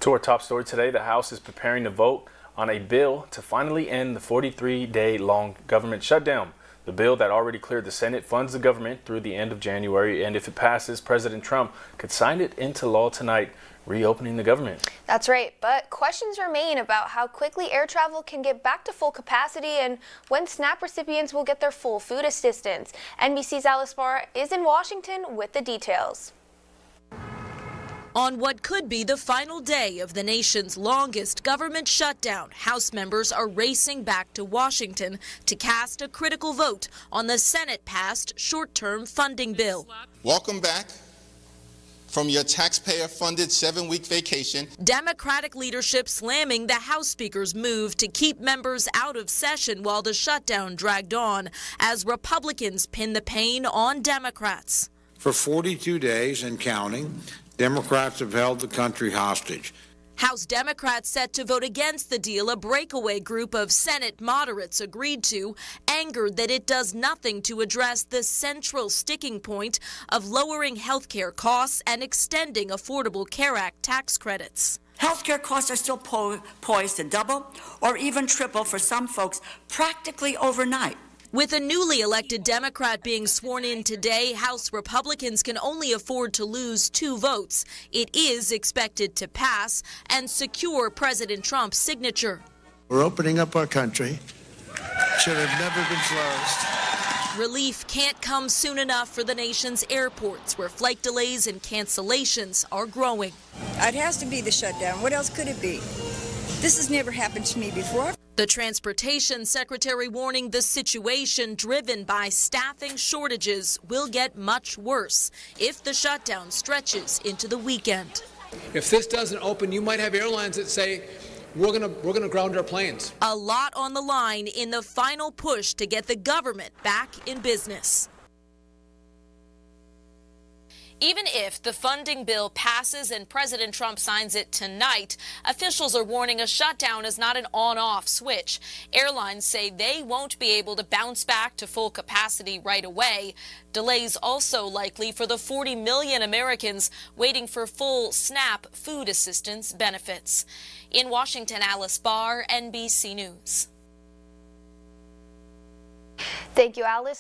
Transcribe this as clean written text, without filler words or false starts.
To our top story today, the House is preparing to vote on a bill to finally end the 43-day-long government shutdown. The bill that already cleared the Senate funds the government through the end of January, and if it passes, President Trump could sign it into law tonight, reopening the government. That's right, but questions remain about how quickly air travel can get back to full capacity and when SNAP recipients will get their full food assistance. NBC's Alice Barr is in Washington with the details. On what could be the final day of the nation's longest government shutdown, House members are racing back to Washington to cast a critical vote on the Senate-passed short-term funding bill. Welcome back from your taxpayer-funded 7-week vacation. Democratic leadership slamming the House Speaker's move to keep members out of session while the shutdown dragged on, as Republicans pin the pain on Democrats. For 42 days and counting, Democrats have held the country hostage. House Democrats set to vote against the deal a breakaway group of Senate moderates agreed to, angered that it does nothing to address the central sticking point of lowering health care costs and extending Affordable Care Act tax credits. Healthcare costs are still poised to double or even triple for some folks practically overnight. With a newly elected Democrat being sworn in today, House Republicans can only afford to lose 2 votes. It is expected to pass and secure President Trump's signature. We're opening up our country. Should have never been closed. Relief can't come soon enough for the nation's airports, where flight delays and cancellations are growing. It has to be the shutdown. What else could it be? This has never happened to me before. The Transportation Secretary warning the situation driven by staffing shortages will get much worse if the shutdown stretches into the weekend. If this doesn't open, you might have airlines that say, we're gonna ground our planes. A lot on the line in the final push to get the government back in business. Even if the funding bill passes and President Trump signs it tonight, officials are warning a shutdown is not an on-off switch. Airlines say they won't be able to bounce back to full capacity right away. Delays also likely for the 40 million Americans waiting for full SNAP food assistance benefits. In Washington, Alice Barr, NBC News. Thank you, Alice.